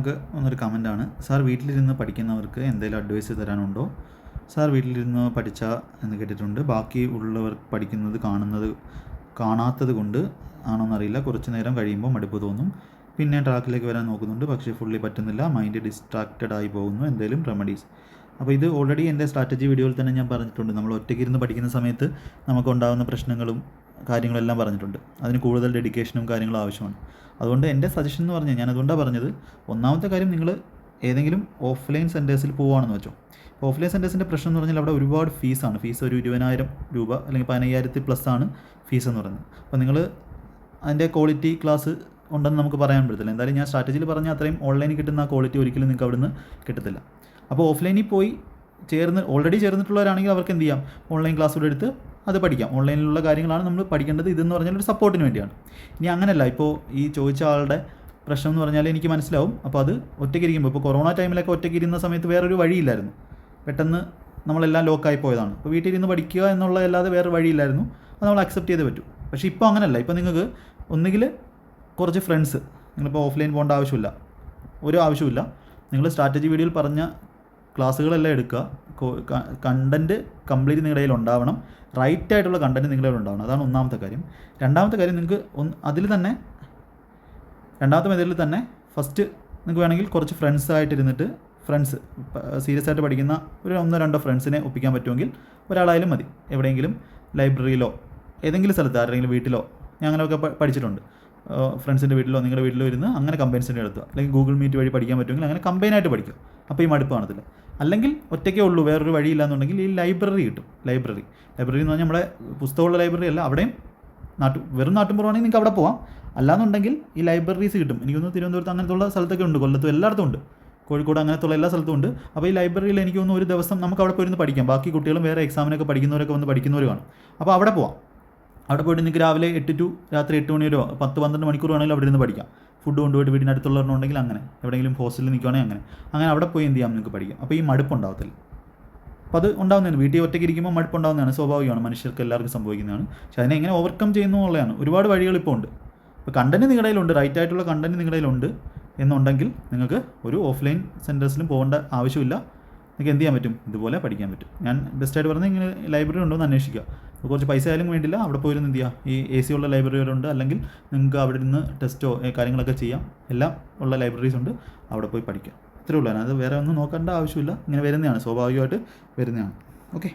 നമുക്ക് ഒന്നൊരു കമൻറ്റാണ്, സാർ വീട്ടിലിരുന്ന് പഠിക്കുന്നവർക്ക് എന്തെങ്കിലും അഡ്വൈസ് തരാനുണ്ടോ? സാർ വീട്ടിലിരുന്ന് പഠിച്ചാൽ എന്ന് കേട്ടിട്ടുണ്ട്, ബാക്കി ഉള്ളവർ പഠിക്കുന്നത് കാണാത്തത് കൊണ്ട് ആണോന്നറിയില്ല, കുറച്ച് നേരം കഴിയുമ്പോൾ മടുപ്പ് തോന്നും, പിന്നെ ട്രാക്കിലേക്ക് വരാൻ നോക്കുന്നുണ്ട്, പക്ഷേ ഫുള്ളി പറ്റുന്നില്ല, മൈൻഡ് ഡിസ്ട്രാക്റ്റഡ് ആയി പോകുന്നു, എന്തെങ്കിലും റെമഡീസ്? അപ്പോൾ ഇത് ഓൾറെഡി എൻ്റെ സ്ട്രാറ്റജി വീഡിയോയിൽ തന്നെ ഞാൻ പറഞ്ഞിട്ടുണ്ട്. നമ്മൾ ഒറ്റയ്ക്കിരുന്ന് പഠിക്കുന്ന സമയത്ത് നമുക്കുണ്ടാകുന്ന പ്രശ്നങ്ങളും കാര്യങ്ങളെല്ലാം പറഞ്ഞിട്ടുണ്ട്. അതിന് കൂടുതൽ ഡെഡിക്കേഷനും കാര്യങ്ങളും ആവശ്യമാണ്. അതുകൊണ്ട് എൻ്റെ സജഷൻ എന്ന് പറഞ്ഞാൽ ഞാൻ അതുകൊണ്ടാണ് പറഞ്ഞത്, ഒന്നാമത്തെ കാര്യം, നിങ്ങൾ ഏതെങ്കിലും ഓഫ്ലൈൻ സെൻറ്റേഴ്സിൽ പോവുകയാണെന്ന് വെച്ചോ. ഇപ്പോൾ ഓഫ്ലൈൻ സെൻറ്റേഴ്സിൻ്റെ പ്രശ്നം എന്ന് പറഞ്ഞാൽ അവിടെ ഒരുപാട് ഫീസാണ്. ഫീസ് ഒരു 20,000 രൂപ അല്ലെങ്കിൽ 15,000+ ഫീസ് എന്ന് പറയുന്നത്. അപ്പോൾ നിങ്ങൾ അതിൻ്റെ ക്വാളിറ്റി ക്ലാസ് ഉണ്ടെന്ന് നമുക്ക് പറയാൻ പറ്റത്തില്ല. എന്തായാലും ഞാൻ സ്ട്രാറ്റജിയിൽ പറഞ്ഞ അത്രയും ഓൺലൈനിൽ കിട്ടുന്ന ആ ക്വാളിറ്റി ഒരിക്കലും നിങ്ങൾക്ക് അവിടെ നിന്ന് കിട്ടത്തില്ല. അപ്പോൾ ഓഫ്ലൈനിൽ പോയി ഓൾറെഡി ചേർന്നിട്ടുള്ളവരാണെങ്കിൽ അവർക്ക് എന്ത് ചെയ്യാം, ഓൺലൈൻ ക്ലാസ്സുകൂടെ എടുത്ത് അത് പഠിക്കാം. ഓൺലൈനിലുള്ള കാര്യങ്ങളാണ് നമ്മൾ പഠിക്കേണ്ടത്. ഇതെന്ന് പറഞ്ഞാൽ ഒരു സപ്പോർട്ടിന് വേണ്ടിയാണ്. ഇനി അങ്ങനെയല്ല, ഇപ്പോൾ ഈ ചോദിച്ച ആളുടെ പ്രശ്നം എന്ന് പറഞ്ഞാൽ എനിക്ക് മനസ്സിലാവും. അപ്പോൾ അത് ഒറ്റയ്ക്കിരിക്കുമ്പോൾ, ഇപ്പോൾ കൊറോണ ടൈമിലൊക്കെ ഒറ്റയ്ക്കിരുന്ന സമയത്ത് വേറൊരു വഴിയില്ലായിരുന്നു, പെട്ടെന്ന് നമ്മളെല്ലാം ലോക്കായി പോയതാണ്. അപ്പോൾ വീട്ടിലിരുന്ന് പഠിക്കുക എന്നുള്ളതല്ലാതെ വേറെ വഴിയില്ലായിരുന്നു, അത് നമ്മൾ അക്സെപ്റ്റ് ചെയ്തേ പറ്റൂ. പക്ഷേ ഇപ്പോൾ അങ്ങനെയല്ല. ഇപ്പോൾ നിങ്ങൾക്ക് ഒന്നുകിൽ കുറച്ച് ഫ്രണ്ട്സ്, നിങ്ങളിപ്പോൾ ഓഫ്ലൈൻ പോകേണ്ട ആവശ്യമില്ല, ഒരു ആവശ്യമില്ല. നിങ്ങൾ സ്ട്രാറ്റജി വീഡിയോയിൽ പറഞ്ഞ ക്ലാസ്സുകളെല്ലാം എടുക്കുക. കണ്ടൻറ്റ് കംപ്ലീറ്റ് നിങ്ങളുടെ കയ്യിൽ ഉണ്ടാവണം, റൈറ്റ് ആയിട്ടുള്ള കണ്ടൻറ്റ് നിങ്ങളുടെ കയ്യിൽ ഉണ്ടാവണം. അതാണ് ഒന്നാമത്തെ കാര്യം. രണ്ടാമത്തെ കാര്യം, നിങ്ങൾക്ക് രണ്ടാമത്തെ മെത്തേഡിൽ തന്നെ ഫസ്റ്റ് നിങ്ങൾക്ക് വേണമെങ്കിൽ കുറച്ച് ഫ്രണ്ട്സ് സീരിയസ് ആയിട്ട് പഠിക്കുന്ന ഒരു 1-2 ഫ്രണ്ട്സിനെ ഒപ്പിക്കാൻ പറ്റുമെങ്കിൽ ഒരാളായാലും മതി. എവിടെയെങ്കിലും ലൈബ്രറിയിലോ ഏതെങ്കിലും സ്ഥലത്ത് ആരുടെയെങ്കിലും വീട്ടിലോ, ഞാൻ അങ്ങനെയൊക്കെ പഠിച്ചിട്ടുണ്ട്. ഫ്രണ്ട്സിൻ്റെ വീട്ടിലോ നിങ്ങളുടെ വീട്ടിലോ ഇരുന്ന് അങ്ങനെ കമ്പൈൻ സ്റ്റഡി എടുത്തുക. അല്ലെങ്കിൽ ഗൂഗിൾ മീറ്റ് വഴി പഠിക്കാൻ പറ്റുമെങ്കിൽ അങ്ങനെ കമ്പൈനായിട്ട് പഠിക്കുക. അപ്പോൾ ഈ മടുപ്പ് കാണത്തില്ല. അല്ലെങ്കിൽ ഒറ്റയ്ക്കേ ഉള്ളൂ, വേറൊരു വഴിയില്ലാന്നുണ്ടെങ്കിൽ ഈ ലൈബ്രറി കിട്ടും. ലൈബ്രറി എന്ന് പറഞ്ഞാൽ നമ്മുടെ പുസ്തകമുള്ള ലൈബ്രറി അല്ല, അവിടെയും വെറും നാട്ടുമ്പുറമാണെങ്കിൽ നിങ്ങൾക്ക് അവിടെ പോകാം. അല്ലാന്നുണ്ടെങ്കിൽ ഈ ലൈബ്രറീസ് കിട്ടും. എനിക്കൊന്ന് തിരുവനന്തപുരത്ത് അങ്ങനത്തുള്ള സ്ഥലത്തൊക്കെ ഉണ്ട്, കൊല്ലത്തും എല്ലായിടത്തും ഉണ്ട്, കോഴിക്കോട് അങ്ങനത്തുള്ള എല്ലാ സ്ഥലത്തും ഉണ്ട്. അപ്പോൾ ഈ ലൈബ്രറിയിൽ എനിക്ക് തോന്നുന്നു ഒരു ദിവസം നമുക്ക് അവിടെ പോയിരുന്ന് പഠിക്കാം. ബാക്കി കുട്ടികളും വേറെ എക്സാമിനൊക്കെ പഠിക്കുന്നവരൊക്കെ വന്ന് പഠിക്കുന്നവർ കാണും. അപ്പോൾ അവിടെ പോവാം. അവിടെ പോയിട്ട് നിങ്ങൾക്ക് രാവിലെ 8 to രാത്രി 8 മണി വരെ 10-12 മണിക്കൂർ വേണമെങ്കിൽ അവിടെ ഇരുന്ന് പഠിക്കാം. ഫുഡ് കൊണ്ടുപോയിട്ട് വീടിനടുത്തുള്ളവരുണ്ടെങ്കിൽ അങ്ങനെ, എവിടെയെങ്കിലും ഹോസ്റ്റലിൽ നിൽക്കുകയാണെങ്കിൽ അങ്ങനെ അവിടെ പോയി എന്ത് ചെയ്യാം, നിങ്ങൾക്ക് പഠിക്കാം. അപ്പോൾ ഈ മടുപ്പ് ഉണ്ടാകത്തില്ല. അപ്പോൾ അത് ഉണ്ടാകുന്നതാണ്. വീട്ടിൽ ഒറ്റയ്ക്ക് ഇരിക്കുമ്പോൾ മടുപ്പ് ഉണ്ടാകുന്നതാണ്, സ്വാഭാവികമാണ്, മനുഷ്യർക്ക് എല്ലാവർക്കും സംഭവിക്കുന്നതാണ്. പക്ഷേ അതിനെ എങ്ങനെ ഓവർകം ചെയ്യുന്നു എന്നുള്ളതാണ്. ഒരുപാട് വഴികൾ ഇപ്പോൾ ഉണ്ട്. ഇപ്പോൾ കണ്ടൻറ്റ് നിങ്ങളുടെ കയ്യിലുണ്ട്, റൈറ്റ് ആയിട്ടുള്ള കണ്ടൻറ്റ് നിങ്ങളുടെ കയ്യിലുണ്ട് എന്നുണ്ടെങ്കിൽ നിങ്ങൾക്ക് ഒരു ഓഫ്ലൈൻ സെൻറ്റേഴ്സിലും പോകേണ്ട ആവശ്യമില്ല. നിങ്ങൾക്ക് എന്ത് ചെയ്യാൻ പറ്റും, ഇതുപോലെ പഠിക്കാൻ പറ്റും. ഞാൻ ബെസ്റ്റായിട്ട് പറഞ്ഞാൽ ഇങ്ങനെ ലൈബ്രറി ഉണ്ടോ എന്ന് അന്വേഷിക്കുക. കുറച്ച് പൈസ ആയാലും വേണ്ടില്ല, അവിടെ പോയിരുന്ന് എന്ത് ചെയ്യുക, ഈ AC ഉള്ള ലൈബ്രറികളുണ്ട്, അല്ലെങ്കിൽ നിങ്ങൾക്ക് അവിടെ നിന്ന് ടെസ്റ്റോ കാര്യങ്ങളൊക്കെ ചെയ്യാം. എല്ലാം ഉള്ള ലൈബ്രറീസ് ഉണ്ട്, അവിടെ പോയി പഠിക്കുക. ഇത്രയേ ഉള്ളൂ. അത് വേറെ ഒന്നും നോക്കേണ്ട ആവശ്യമില്ല. ഇങ്ങനെ വരുന്നതാണ്, സ്വാഭാവികമായിട്ട് വരുന്നതാണ്. ഓക്കെ.